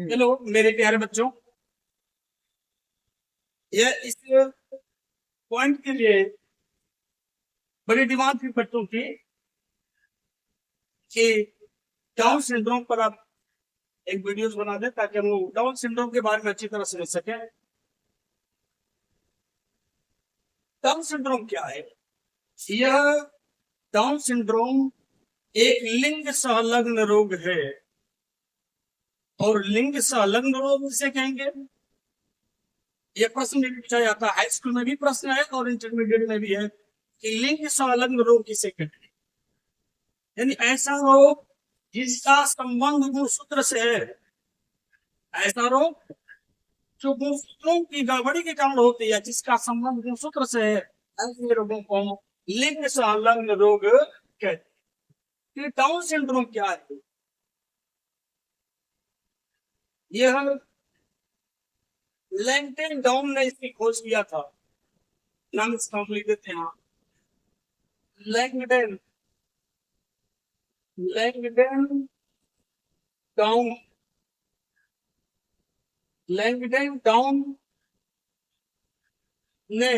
Hello मेरे प्यारे बच्चों, यह इस पॉइंट के लिए बड़ी डिमांड थी बच्चों की कि डाउन सिंड्रोम पर आप एक वीडियोस बना दें ताकि हम लोग डाउन सिंड्रोम के बारे में अच्छी तरह समझ सकें। डाउन सिंड्रोम क्या है? यह डाउन सिंड्रोम एक लिंग संलग्न रोग है और लिंग संलग्न रोग जिसे कहेंगे, यह प्रश्न भी पूछा जाता है। हाई स्कूल में भी प्रश्न है और इंटरमीडिएट में भी है कि लिंग संलग्न रोग किसे कहते हैं। यानी ऐसा रोग जिसका संबंध गुणसूत्र से है, ऐसा रोग जो गुणसूत्रों की गड़बड़ी के कारण होती है, जिसका संबंध गुणसूत्र से है, ऐसे रोगों को लिंग संलग्न रोग कहते हैं। डाउन सिंड्रोम क्या है? यह लैंगटन डाउन ने इसकी खोज किया था। नाम इसका लिख देते हैं, Langton Langton down Langton down ने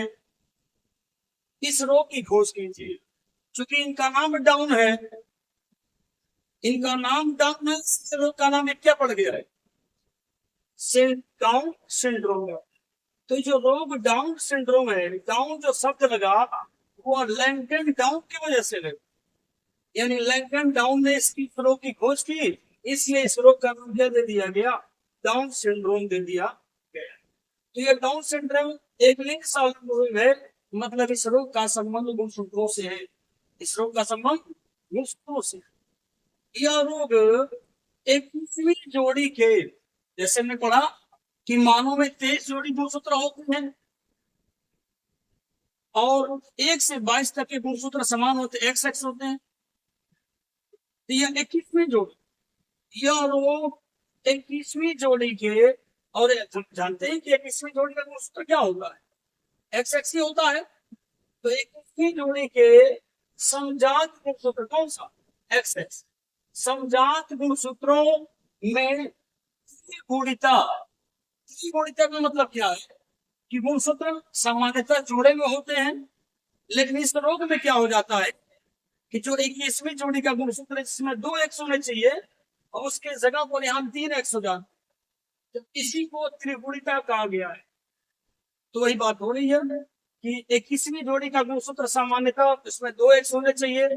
इस रोग की खोज की थी। चूंकि इनका नाम डाउन है, इनका नाम डाउन है, इस रोग का नाम क्या पड़ गया है? Down syndrome. तो जो रोग डाउन सिंड्रोम है, डाउन जो शब्द लगा वो लैंगटन डाउन की वजह से लगा। यानी लैंगटन डाउन ने इसकी रोग की खोज की, इसलिए इस रोग का नाम क्या दे दिया गया? डाउन सिंड्रोम दे दिया गया। तो ये डाउन सिंड्रोम एक लिंग संलग्न रोग है, मतलब इस रोग का संबंध गुणसूत्रों से है। इस रोग का संबंध गुणसूत्रों से। यह रोग एक किसी जोड़ी के, जैसे हमने पढ़ा कि मानव में 23 जोड़ी गुणसूत्र होते हैं और 1 से 22 तक के गुणसूत्र समान होते, एक्स एक्स होते हैं। तो यह 21वीं जोड़ी, यह रोग 21वीं जोड़ी के, और जानते हैं कि 21वीं जोड़ी का गुणसूत्र क्या होता है? एक्स एक्स ही होता है। तो 21वीं जोड़ी के समजात गुणसूत्र कौन सा? X x. समजात गुणसूत्रों में त्रिगुणिता, त्रिगुणिता का मतलब क्या है कि गुणसूत्र सामान्यतः जोड़े में होते हैं, लेकिन इस रोग में क्या हो जाता है कि जो 21वीं जोड़ी का गुणसूत्र है जिसमें 2 एक्स होने चाहिए और उसके जगह पर यहाँ 3 एक्स हो जाते, तो इसी को त्रिगुणिता कहा गया है। तो वही बात हो रही है कि 21वीं जोड़ी का गुणसूत्र सामान्यतः इसमें 2 एक्स होने चाहिए,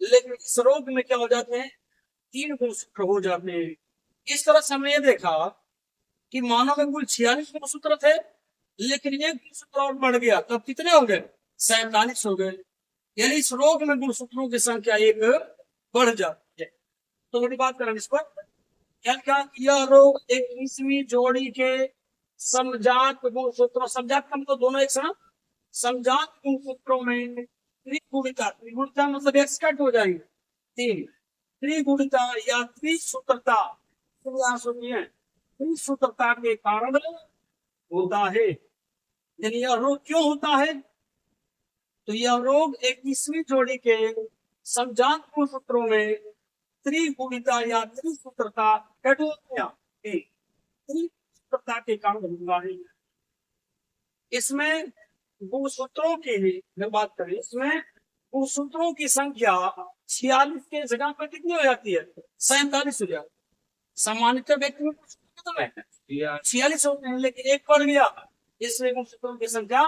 लेकिन इस रोग में क्या हो जाते हैं? 3 गुणसूत्र हो जाते हैं। इस तरह से हमने ये देखा कि मानव में कुल 46 गुणसूत्र थे, लेकिन एक गुणसूत्र और बढ़ गया, तब कितने हो गए? 47 हो गए। यानी इस रोग में गुणसूत्रों की संख्या एक बढ़ जाती है। तो बड़ी बात करें इस पर, क्या क्या यह रोग 21वीं जोड़ी के समजात गुणसूत्रों, समजात का मतलब दोनों एक साथ, समजात गुणसूत्रों में त्रिगुणिता, त्रिगुणिता मतलब एक्स कट हो जाएगी 3, त्रिगुणिता या त्रिसूत्रता, सुनिए, त्रिसूत्रता के कारण होता है। यानी यह रोग क्यों होता है? तो यह रोग 21वीं जोड़ी के समजात गुणसूत्रों में त्रिगुणिता या त्रिसूत्रता, त्रिसूत्रता के कारण होता है। इसमें गुणसूत्रों की बात करें, इसमें गुणसूत्रों की संख्या 46 के जगह पर कितनी हो जाती है? 47 हो जाती है। सामान्यतः व्यक्ति में 46 होते हैं, लेकिन एक बढ़ गया, इसलिए गुणसूत्रों की संख्या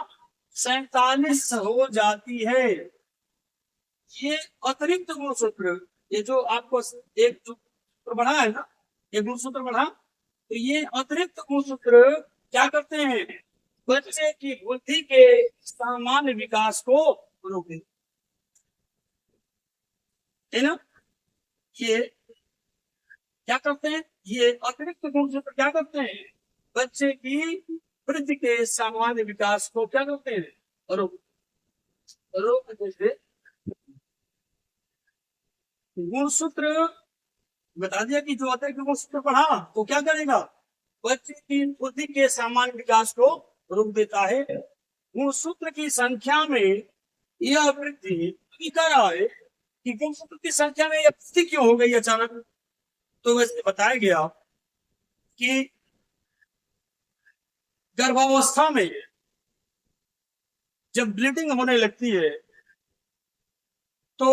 47 हो जाती है। ये अतिरिक्त गुणसूत्र, ये जो आपको एक सूत्र बढ़ा है ना, ये गुणसूत्र बढ़ा, तो ये अतिरिक्त गुणसूत्र क्या करते हैं? बच्चे की बुद्धि के सामान्य विकास को रोकते है ना। ये क्या करते हैं? ये अतिरिक्त गुणसूत्र क्या करते हैं? बच्चे की वृद्धि के सामान्य विकास को क्या करते हैं? रोक देते। गुणसूत्र बता दिया कि जो अतिरिक्त गुणसूत्र पढ़ा तो क्या करेगा? बच्चे की बुद्धि के सामान्य विकास को रोक देता है। गुणसूत्र की संख्या में यह वृद्धि कर रहा है कि गुणसूत्र की संख्या में यह वृद्धि क्यों हो गई अचानक? तो वैसे बताया गया कि गर्भावस्था में जब ब्लीडिंग होने लगती है तो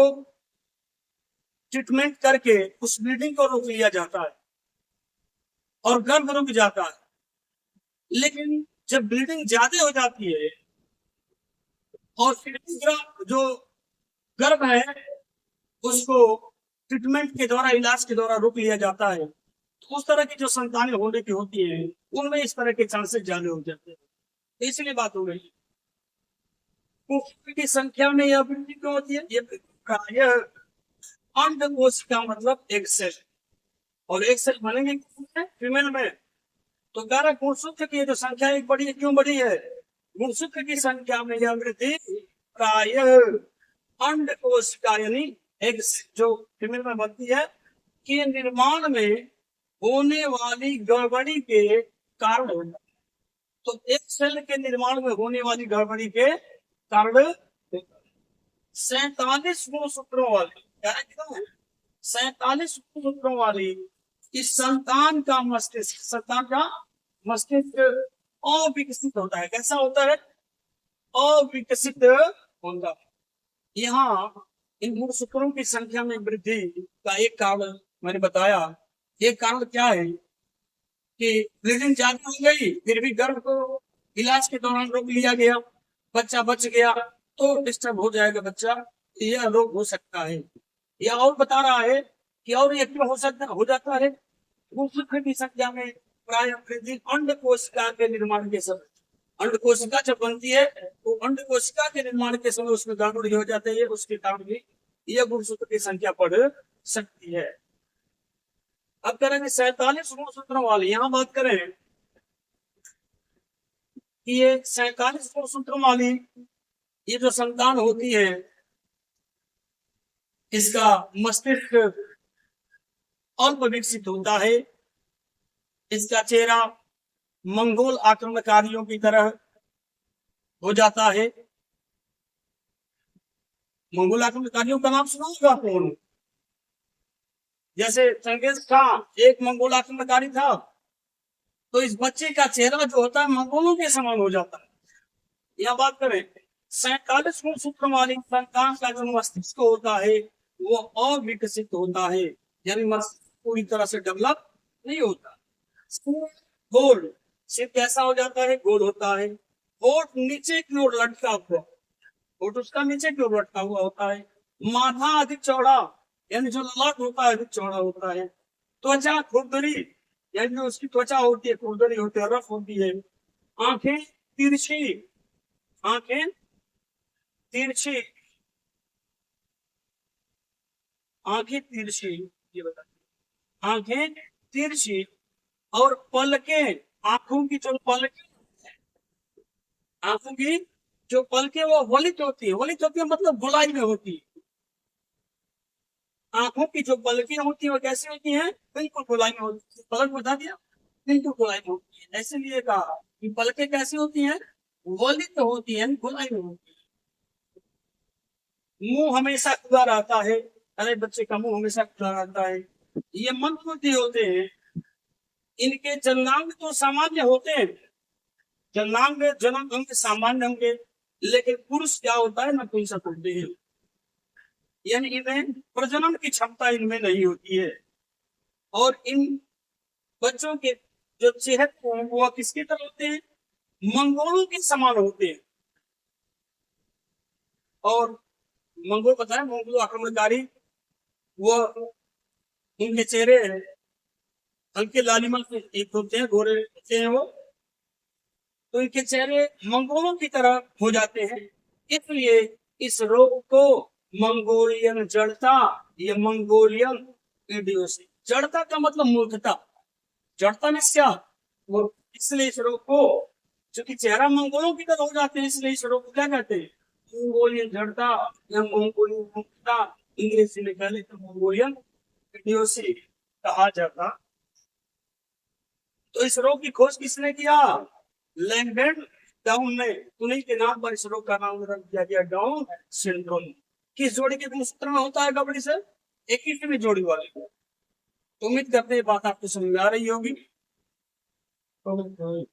ट्रीटमेंट करके उस ब्लीडिंग को रोक लिया जाता है और गर्भ रुक जाता है। लेकिन जब ब्लीडिंग ज्यादा हो जाती है और फिर जो गर्भ है उसको ट्रीटमेंट के द्वारा, इलाज के द्वारा रोक लिया जाता है, तो उस तरह की जो संतानें होने की होती है उनमें इस तरह के चांसेस ज्यादा हो जाते हैं। इसलिए बात हो गई की संख्या में यह वृद्धि क्यों होती है। यह अंडकोश का मतलब एक सेल, और एक सेल बनेंगे फीमेल में, तो कह गुणसूत्र की जो संख्या एक बड़ी क्यों बड़ी है। गुणसूत्र की संख्या में यह वृद्धि प्राय अंडकोश का यानी एक जो फीमेल में बनती है के निर्माण में होने वाली गड़बड़ी के कारण होता है। तो एक सेल के निर्माण में होने वाली गड़बड़ी के कारण 47 गुणसूत्रों वाली, 47 गुणसूत्रों वाली इस संतान का मस्तिष्क अविकसित होता है। कैसा होता है? अविकसित होता है। यहाँ इन गुणसूत्रों की संख्या में वृद्धि का एक कारण मैंने बताया। एक कारण क्या है कि ब्लीडिंग ज्यादा हो गई, फिर भी गर्भ को इलाज के दौरान रोक लिया गया, बच्चा बच गया तो डिस्टर्ब हो जाएगा बच्चा, यह रोग हो सकता है। या और बता रहा है कि और ये क्यों हो जाता है। गुणसूत्र की संख्या में प्राय वृद्धि अंडकोशिका के निर्माण के समय, अंडकोशिका जब बनती है तो अंडकोशिका के निर्माण के समय उसमें गड़बड़ी हो जाती है, उसके कारण भी यह गुणसूत्र की संख्या बढ़ सकती है। अब करेंगे 47 गुणसूत्रों वाली, यहां बात करें कि ये 47 गुणसूत्रों वाली ये जो संतान होती है इसका मस्तिष्क अल्प विकसित होता है, इसका चेहरा मंगोल आक्रमणकारियों की तरह हो जाता है। मंगोल आक्रमणकारियों का नाम सुना होगा आपने, जैसे चंगेज खान एक मंगोल आक्रमणकारी था, तो इस बच्चे का चेहरा जो होता है मंगोलों के समान हो जाता है। यह बात करें 47 गुणसूत्र वाली संतान का जो मस्तिष्क होता है वो अविकसित होता है, यानी मस्तिष्क पूरी तरह से डेवलप नहीं होता। गोल सिर्फ कैसा हो जाता है, गोल होता है, होठ नीचे की ओर लटका हुआ, होठ उसका नीचे की ओर लटका हुआ होता है, माथा अधिक चौड़ा यानी जो ललाट होता है अधिक चौड़ा होता है, त्वचा खुरदरी यानी जो उसकी त्वचा होती है खुरदरी होती है, रफ होती है, आंखें तिरछी, आंखें तिरछी, आंखें तिरछी, ये बता आंखें तिरछी, और पलके, आंखों की जो पलके, आंखों की जो पलके वो वलित होती है, वलित होती है मतलब गोलाई में होती है। आंखों की जो पलकें होती है वो कैसी होती है, बिल्कुल गोलाई में होती है। पलक बता दिया, बिल्कुल गोलाई में होती है। ऐसे कहा कि पलकें कैसी होती हैं, वलित होती है, गोलाई में होती है। मुंह हमेशा खुला रहता है, अरे बच्चे का मुंह हमेशा खुला रहता है। ये मंदबुद्धि होते हैं, इनके जननांग तो सामान्य होते हैं, जननांग जन्म अंग सामान्य होंगे, लेकिन पुरुष क्या होता है नपुंसक होते हैं, यानी इन्हें प्रजनन की क्षमता इनमें नहीं होती है। और इन बच्चों के जो सेहत वो किसकी तरह होते हैं, मंगोलों के समान होते हैं। और मंगोल पता है, मंगोल आक्रमणकारी, वो उनके चेहरे हल्के लालिमा से एक होते हैं, गोरे होते हैं वो, तो इनके चेहरे मंगोलों की तरह हो जाते हैं। इसलिए इस रोग को मंगोलियन जड़ता या मंगोलियन इडियोसिस, जड़ता का मतलब मूर्खता, जड़ता में क्या वो, इसलिए इस रोग को, क्योंकि चेहरा मंगोलों की तरह हो जाते हैं, इसलिए इस रोग को क्या कहते हैं, मंगोलियन जड़ता या मंगोलियन मूर्खता, अंग्रेजी में कह लेते मंगोलियन इडियोसिस कहा जाता। तो इस रोग की खोज किसने किया, लैंगडन डाउन ने, उन्हीं के नाम पर इस रोग का नाम रख दिया गया डाउन सिंड्रोम। किस जोड़ी के गुणसूत्र में होता है गड़बड़ी से, 21वीं जोड़ी वाली। तो उम्मीद करते हैं बात आपको समझ में आ रही होगी। तो